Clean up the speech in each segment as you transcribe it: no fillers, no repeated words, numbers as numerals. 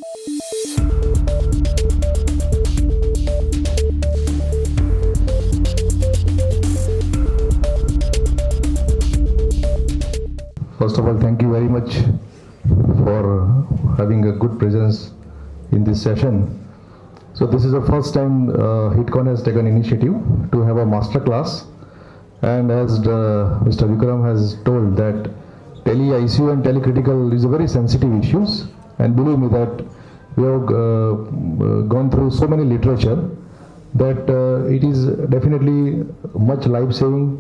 First of all, thank you very much for having a good presence in this session. So this is the first time Hitcon has taken initiative to have a master class, and as Mr. Vikram has told that tele ICU and telecritical is a very sensitive issues, and believe me that we have gone through so many literature that it is definitely much life-saving.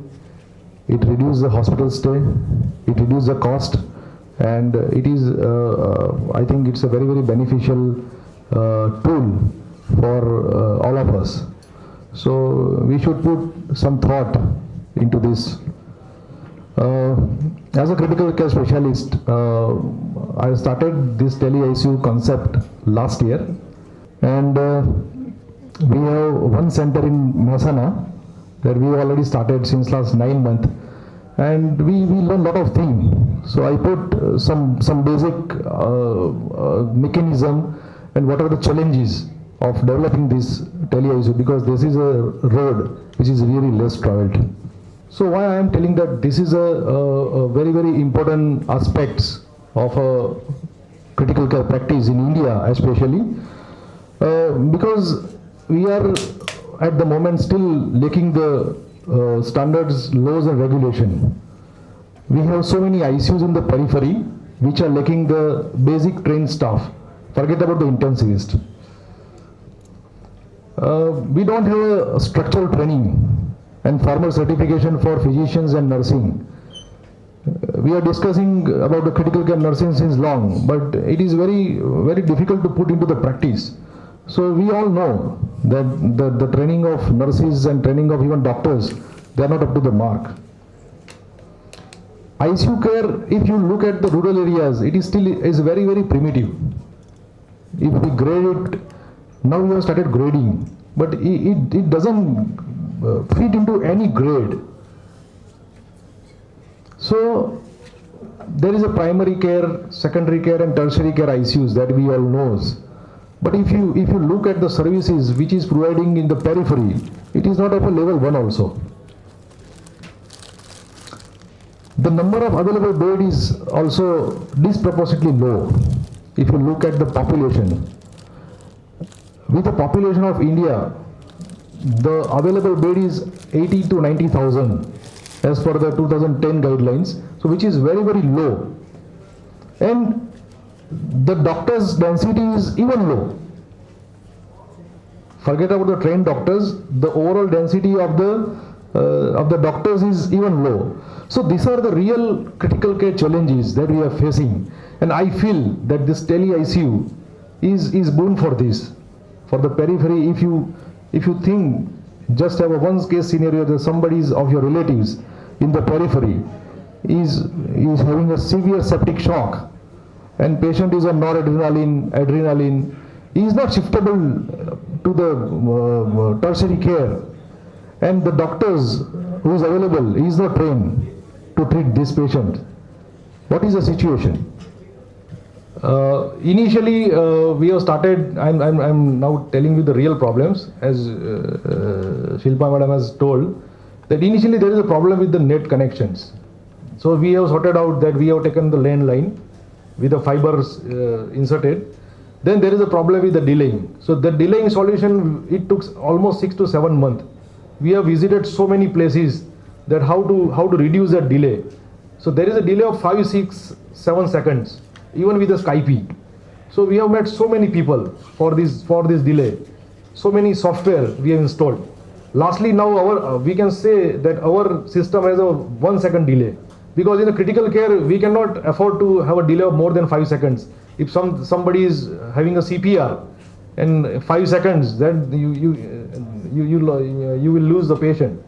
It reduces the hospital stay, it reduces the cost, and it is, I think it's a very, very beneficial tool for all of us. So we should put some thought into this. As a critical care specialist, I started this tele ICU concept last year, and we have one center in Mehsana that we already started since last 9 months, and we learn a lot of things. So I put some basic mechanism and what are the challenges of developing this tele ICU, because this is a road which is really less traveled. So why I am telling that this is a very, very important aspects of a critical care practice in India especially, because we are at the moment still lacking the standards, laws and regulation. We have so many ICUs in the periphery which are lacking the basic trained staff. Forget about the intensivist. We don't have a structural training and formal certification for physicians and nursing. We are discussing about the critical care nursing since long, but it is very, very difficult to put into the practice. So we all know that the training of nurses and training of even doctors, they are not up to the mark. ICU care, if you look at the rural areas, it is still very, very primitive. If we grade it, now we have started grading, but it doesn't fit into any grade. So there is a primary care, secondary care and tertiary care ICUs that we all knows. But if you look at the services which is providing in the periphery, it is not of a level 1 also. The number of available beds is also disproportionately low. If you look at the population, with the population of India, the available bed is 80 to 90,000 as per the 2010 guidelines, so which is very, very low. And the doctors' density is even low. Forget about the trained doctors, the overall density of the doctors is even low. So these are the real critical care challenges that we are facing, and I feel that this tele ICU is boon for this. For the periphery, if you think, just have a one case scenario that somebody of your relatives in the periphery is having a severe septic shock, and patient is on noradrenaline, adrenaline, he is not shiftable to the tertiary care, and the doctors who is available, he is not trained to treat this patient. What is the situation? Initially, we have started, I'm now telling you the real problems, as Shilpa Madam has told, that initially there is a problem with the net connections. So we have sorted out that we have taken the landline with the fibers inserted. Then there is a problem with the delaying. So the delaying solution, it took almost 6 to 7 months. We have visited so many places that how to reduce that delay. So there is a delay of 5, 6, 7 seconds, even with the Skype. So we have met so many people for this delay. So many software we have installed. Lastly, now we can say that our system has a 1 second delay, because in the critical care we cannot afford to have a delay of more than 5 seconds. If somebody is having a CPR and 5 seconds, then you will lose the patient.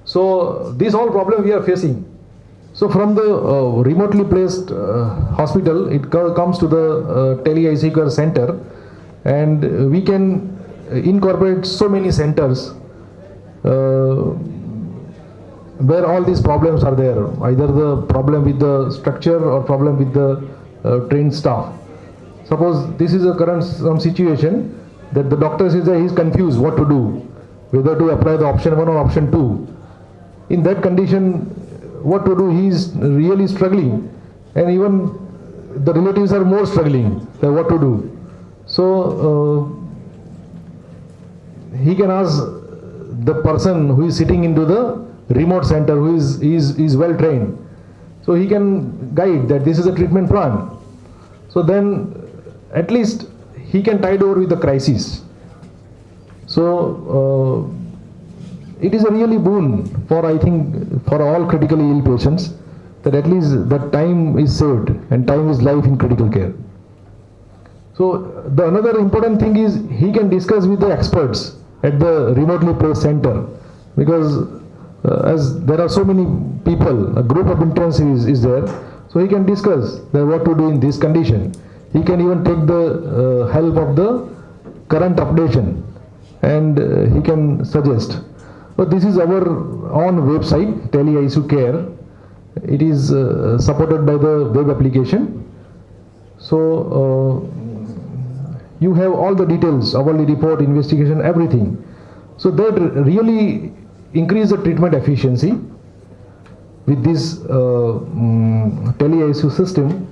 So these all problems we are facing. So from the remotely placed hospital, it comes to the tele ICU care center, and we can incorporate so many centers where all these problems are there, either the problem with the structure or problem with the trained staff. suppose this is a current some situation that the doctor says that he is confused what to do, whether to apply the option 1 or option 2. In that condition, what to do? He is really struggling, and even the relatives are more struggling that what to do. So he can ask the person who is sitting into the remote center, who is well trained, so he can guide that this is a treatment plan. So then at least he can tide over with the crisis. So it is a really boon for, I think, for all critically ill patients, that at least that time is saved, and time is life in critical care. So the another important thing is he can discuss with the experts at the remotely placed center, because as there are so many people, a group of intensives is there, so he can discuss that what to do in this condition. He can even take the help of the current updation, and he can suggest. But this is our own website, Tele ICU Care. It is supported by the web application. So you have all the details, hourly report, investigation, everything. So that really increase the treatment efficiency with this Tele ICU system.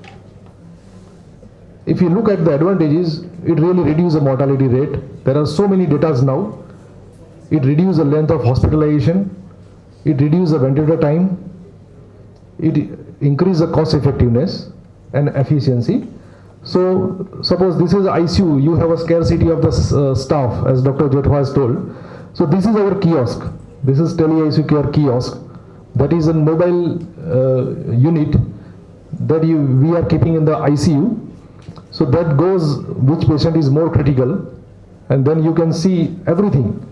If you look at the advantages, it really reduces the mortality rate. There are so many data now. It reduces the length of hospitalization. It reduces the ventilator time. It increases the cost effectiveness and efficiency. So suppose this is ICU, you have a scarcity of the staff, as Dr. Jetwa has told. So this is our kiosk. This is Tele ICU Care kiosk. That is a mobile unit that we are keeping in the ICU. So that goes which patient is more critical, and then you can see everything.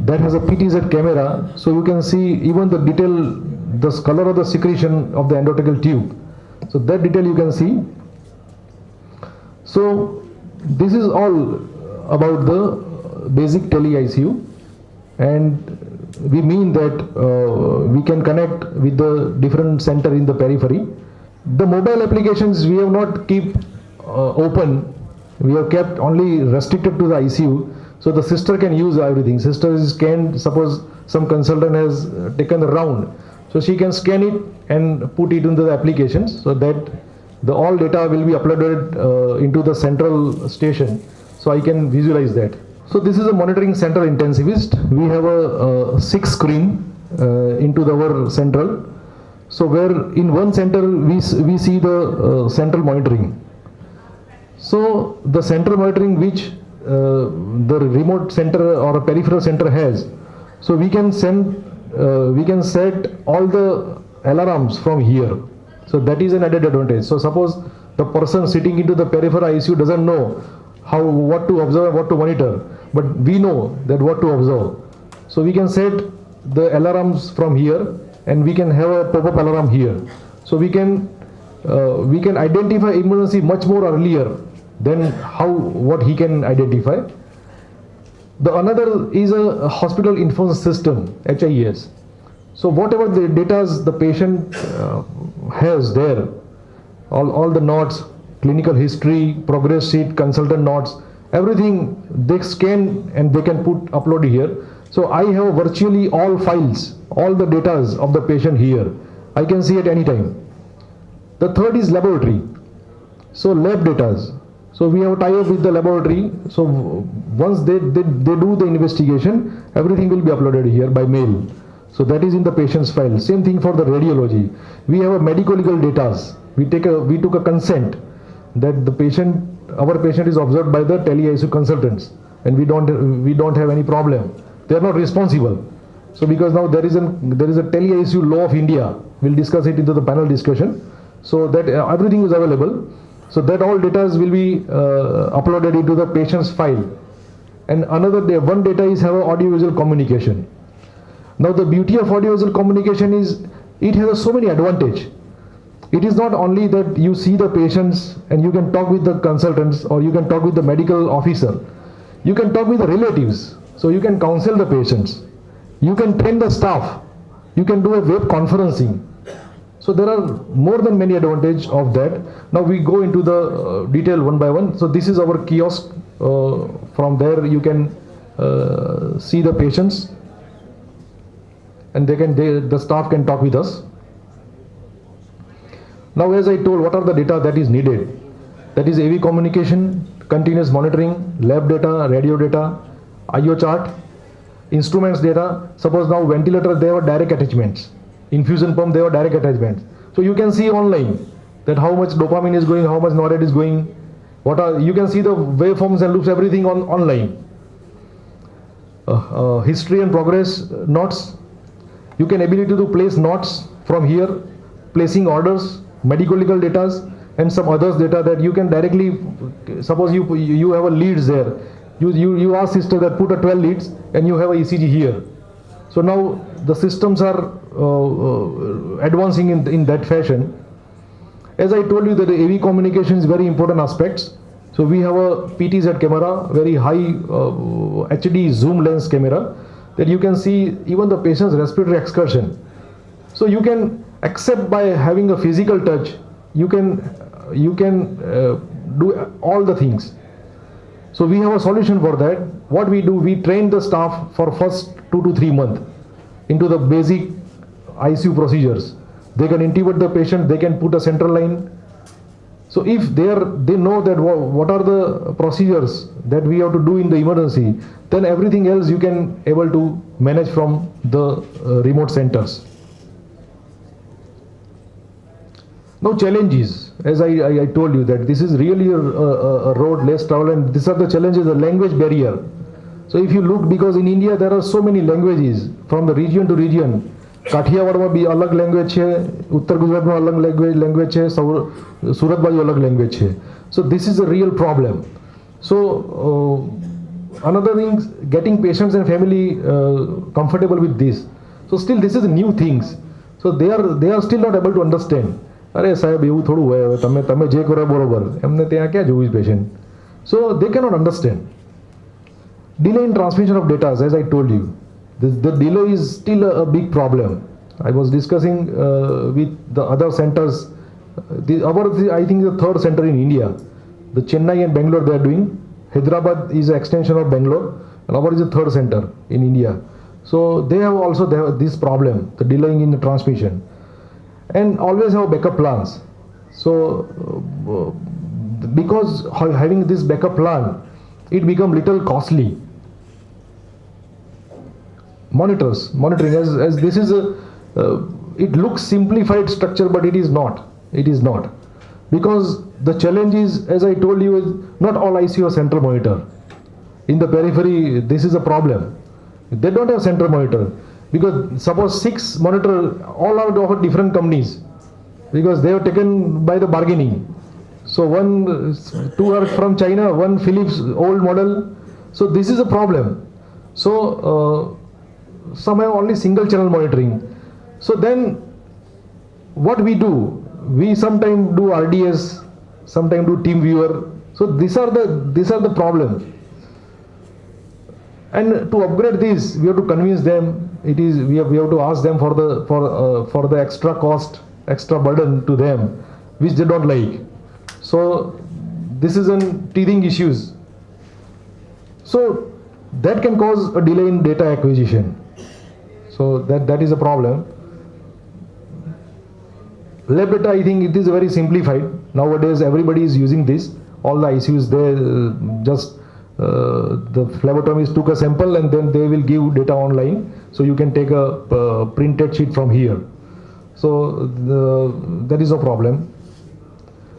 That has a PTZ camera, so you can see even the detail, the color of the secretion of the endotracheal tube. So that detail you can see. So this is all about the basic Tele ICU, and we mean that we can connect with the different center in the periphery. The mobile applications we have not keep open. We have kept only restricted to the ICU, so the sister can use everything. Sister is scanned. Suppose some consultant has taken the round, so she can scan it and put it into the applications, so that the all data will be uploaded into the central station, so I can visualize that. So this is a monitoring center intensivist. We have a 6 screen into our central. So where in one center we see the central monitoring. So the central monitoring which the remote center or a peripheral center has. So we can set all the alarms from here. So that is an added advantage. So suppose the person sitting into the peripheral ICU doesn't know what to observe, what to monitor, but we know that what to observe. So we can set the alarms from here, and we can have a pop-up alarm here. So we can identify emergency much more earlier than what he can identify. The another is a hospital information system, HIS. So whatever the data the patient has there, all the notes, clinical history, progress sheet, consultant notes, everything they scan and they can upload here. So I have virtually all files, all the data of the patient here. I can see at any time. The third is laboratory. So lab data. So we have tie up with the laboratory. So once they do the investigation, everything will be uploaded here by mail. So that is in the patient's file. Same thing for the radiology. We have a medico-legal data. We took a consent that our patient is observed by the Tele ICU consultants, and we don't have any problem. They are not responsible. So because now there is a Tele ICU law of India. We'll discuss it into the panel discussion. So that everything is available. So that all data will be uploaded into the patient's file. And one data is have audiovisual communication. Now the beauty of audiovisual communication is it has so many advantages. It is not only that you see the patients and you can talk with the consultants, or you can talk with the medical officer. You can talk with the relatives. So you can counsel the patients. You can train the staff. You can do a web conferencing. So there are more than many advantages of that. Now we go into the detail one by one. So this is our kiosk. From there you can see the patients, and the staff can talk with us. Now, as I told, what are the data that is needed? That is AV communication, continuous monitoring, lab data, radio data, IO chart, instruments data. Suppose now ventilator, they have direct attachments. Infusion pump, they have direct attachments. So you can see online that how much dopamine is going, how much NORAD is going. You can see the waveforms and loops, everything online. History and progress notes. You can ability to place notes from here, placing orders, medical legal data, and some others data that you can directly, suppose you have a leads there. You ask sister that put a 12 leads and you have a ECG here. So now the systems are advancing in that fashion. As I told you that the AV communication is very important aspects. So we have a PTZ camera, very high HD zoom lens camera, that you can see even the patient's respiratory excursion. So you can accept by having a physical touch, you can do all the things. So we have a solution for that. What we do, we train the staff for first 2 to 3 months into the basic ICU procedures. They can intubate the patient, they can put a central line. So if they know that what are the procedures that we have to do in the emergency, then everything else you can able to manage from the remote centers. Now challenges, as I told you that this is really a road less travel, and these are the challenges, the language barrier. So if you look, because in India there are so many languages from the region to region. કાઠિયાવાડમાં બી અલગ language છે, ઉત્તર ગુજરાતમાં અલગ language છે, સુરત બાજુ અલગ language છે. So this is a real problem. So another thing, getting patients and family comfortable with this. So still this is new things. So they are still not able to understand. અરે સાહેબ એવું થોડું હોય, તમે જે કરો બરોબર, એમને ત્યાં ક્યાં જોવું patient. So they cannot understand. Delay in transmission of data, as I told you. The delay is still a big problem. I was discussing with the other centers. I think the third center in India. The Chennai and Bangalore they are doing. Hyderabad is an extension of Bangalore, and our is the third center in India. So they have this problem, the delaying in the transmission, and always have backup plans. So because having this backup plan, it become little costly. Monitoring as this is it looks simplified structure, but it is not. Because the challenge is, as I told you, is not all ICU are central monitor. In the periphery, this is a problem. They don't have central monitor, because suppose 6 monitor all are of different companies, because they are taken by the bargaining. So 2 are from China, 1 Philips old model. So this is a problem. So some have only single channel monitoring. So then what we do, we sometimes do RDS, sometimes do team viewer. So these are the problem. And to upgrade this, we have to convince them. We have to ask them for the extra cost, extra burden to them, which they don't like. So this is an teething issues. So that can cause a delay in data acquisition. So that is a problem. Lab data, I think it is very simplified. Nowadays everybody is using this. All the ICUs, they just the phlebotomist took a sample and then they will give data online. So you can take a printed sheet from here. So that is a problem.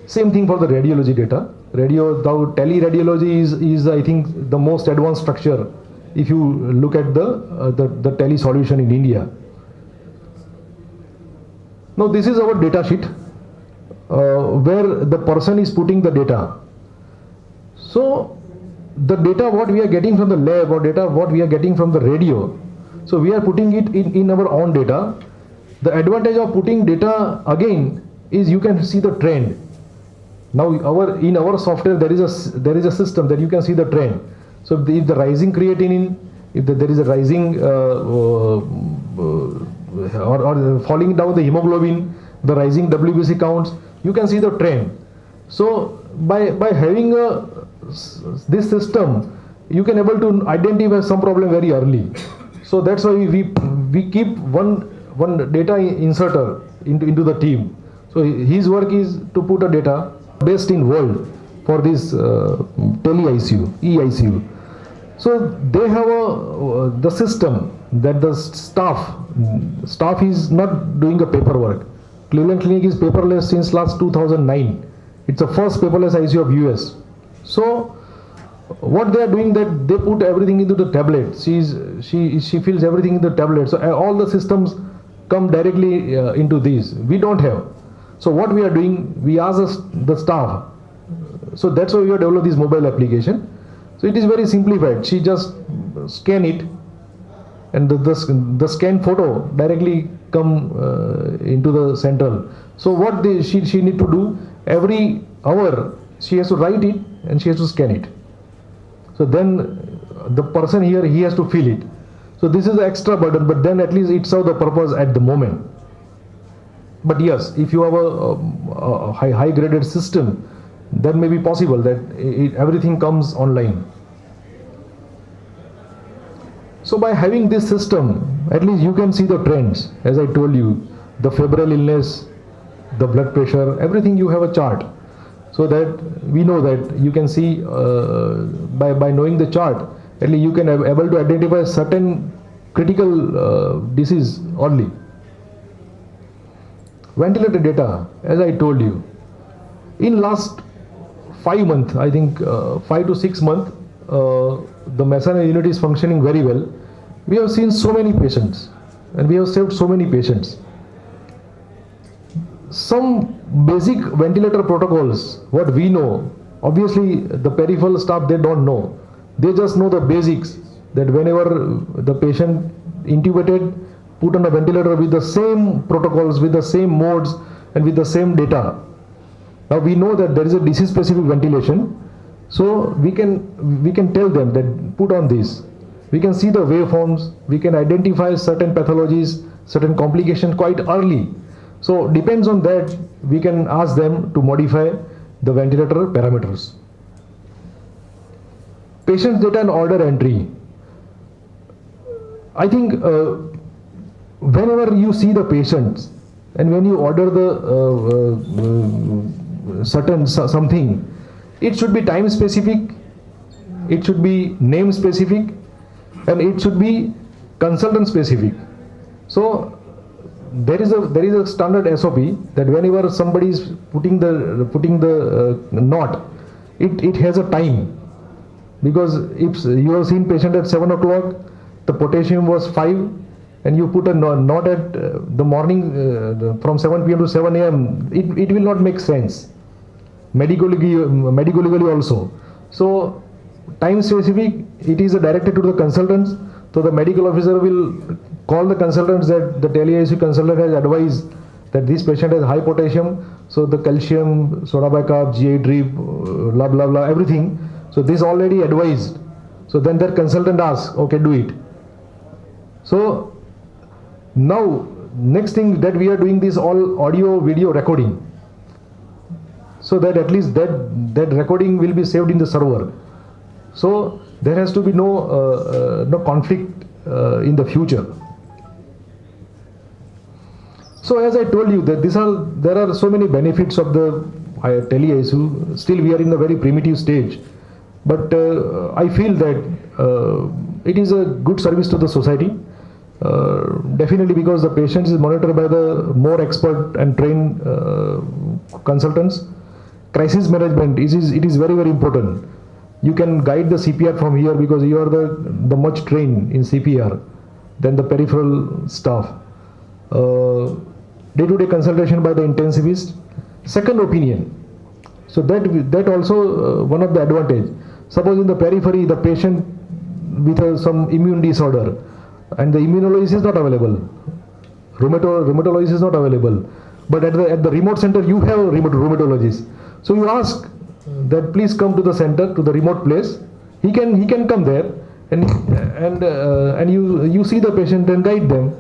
Same thing for the radiology data. Tele radiology is I think the most advanced structure if you look at the Tele solution in India. Now this is our data sheet where the person is putting the data. So the data what we are getting from the lab or data what we are getting from the radio, so we are putting it in our own data. The advantage of putting data again is you can see the trend. Now in our software there is a system that you can see the trend. So if the rising creatinine, if there is a rising or falling down the hemoglobin, the rising WBC counts, you can see the trend. So by having this system, you can able to identify some problem very early. So that's why we keep one data inserter into the team. So his work is to put a data based in world for this Tele ICU, e-ICU. So they have the system that the staff is not doing a paperwork. Cleveland Clinic is paperless since last 2009. It's the first paperless ICU of US. So what they are doing, that they put everything into the tablet. She fills everything in the tablet. So all the systems come directly into these. We don't have. So what we are doing, we ask the staff. So that's why we have developed this mobile application. So it is very simplified. She just scan it, and the scan photo directly come into the central. So what she need to do, every hour she has to write it and she has to scan it. So then the person here, he has to fill it. So this is the extra burden, but then at least it serves the purpose at the moment. But yes, if you have a high graded system, then may be possible that everything comes online. So by having this system, at least you can see the trends. As I told you, the febrile illness, the blood pressure, everything you have a chart. So that we know that you can see by knowing the chart, at least you can able to identify certain critical disease early. Ventilator data, as I told you, in last 5 months, I think 5 to 6 months, the Messana unit is functioning very well. We have seen so many patients and we have saved so many patients. Some basic ventilator protocols, what we know, obviously the peripheral staff, they don't know. They just know the basics, that whenever the patient intubated, put on a ventilator with the same protocols, with the same modes and with the same data. Now we know that there is a disease specific ventilation, so we can tell them that put on this. We can see the waveforms, we can identify certain pathologies, certain complications quite early. So depends on that, we can ask them to modify the ventilator parameters. Patient's data and order entry. I think whenever you see the patients and when you order the something, it should be time specific, it should be name specific, and it should be consultant specific. So there is a standard SOP that whenever somebody is putting the knot, it has a time, because if you have seen patient at 7 o'clock, the potassium was 5, and you put a knot at the morning from 7 p.m. to 7 a.m., it will not make sense. Medically also. So time specific, it is directed to the consultants. So the medical officer will call the consultants that the Tele ICU consultant has advised that this patient has high potassium, so the calcium, soda bicarb, GI drip, blah blah blah, everything. So this already advised. So then their consultant asks, okay, do it. So now next thing that we are doing this all audio video recording, so that at least that recording will be saved in the server. So there has to be no conflict in the future. So as I told you that there are so many benefits of the Tele ICU. Still we are in a very primitive stage, but I feel that it is a good service to the society. Definitely, because the patient is monitored by the more expert and trained consultants. Crisis management, it is very very important. You can guide the CPR from here because you are the much trained in CPR than the peripheral staff. Day-to-day consultation by the intensivist. Second opinion. So that also one of the advantage. Suppose in the periphery the patient with some immune disorder and the immunologist is not available, rheumatologist is not available, but at the remote center you have a rheumatologist. So you ask that please come to the center, to the remote place. He can come there and you see the patient and guide them.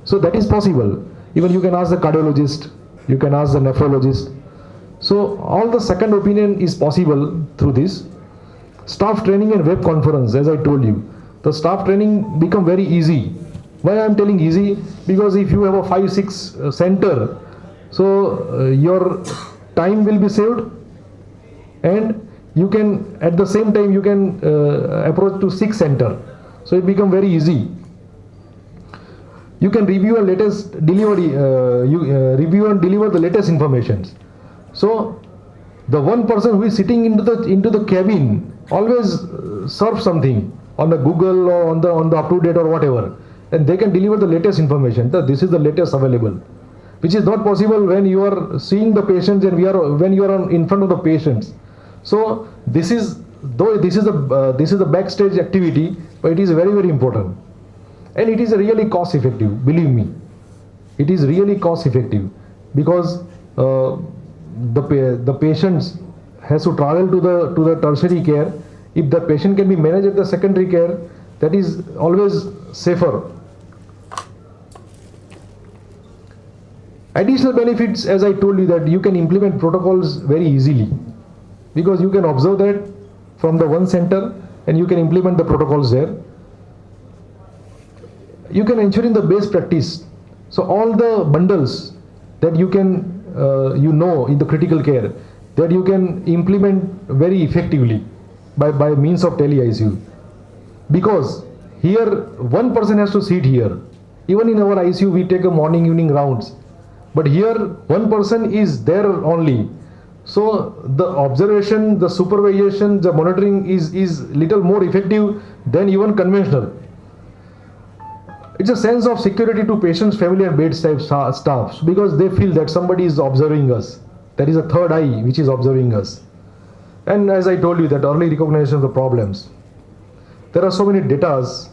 So that is possible. Even you can ask the cardiologist You can ask the nephrologist. So all the second opinion is possible through this. Staff training and web conference, as I told you, the staff training become very easy. Why I am telling easy? Because if you have a 5-6 center, so your time will be saved, and you can at the same time you can approach to 6 center. So it become very easy. You can review a latest delivery, review and deliver the latest informations. So the one person who is sitting into the cabin always serve something on the Google or on the up to date or whatever, and they can deliver the latest information. That this is the latest available, which is not possible when you are seeing the patients and when you are in front of the patients. So this is the backstage activity, but it is very, very important, and it is really cost effective. Believe me, it is really cost effective, because the patients has to travel to the tertiary care. If the patient can be managed at the secondary care, that is always safer. Additional benefits, as I told you, that you can implement protocols very easily, because you can observe that from the one center and you can implement the protocols there. You can ensure in the best practice. So all the bundles that you can in the critical care, that you can implement very effectively by means of Tele ICU. Because here one person has to sit here. Even in our ICU we take a morning evening rounds, but here one person is there only. So the observation, the supervision, the monitoring is little more effective than even conventional. It's a sense of security to patients, family and bedside staff, because they feel that somebody is observing us. There is a third eye which is observing us. And as I told you, that early recognition of the problems. There are so many datas.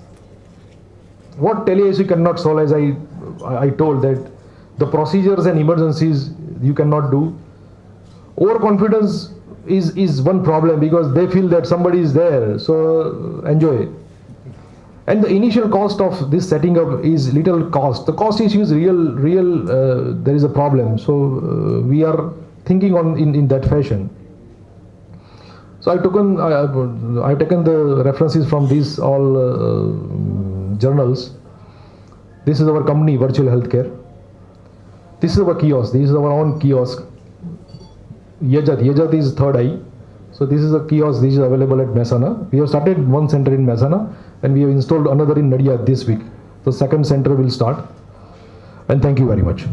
What Tele ICU cannot solve, as I told, that the procedures and emergencies you cannot do. Overconfidence is one problem, because they feel that somebody is there, so enjoy. And the initial cost of this setting up is little cost. The cost issue is real. There is a problem. So we are thinking in that fashion. So I've taken the references from these all journals. This is our company, Virtual Healthcare. This is our kiosk. This is our own kiosk. Yajat is third eye. So this is a kiosk. This is available at Mehsana. We have started one center in Mehsana, and we have installed another in Nadia this week. The second center will start. And thank you very much.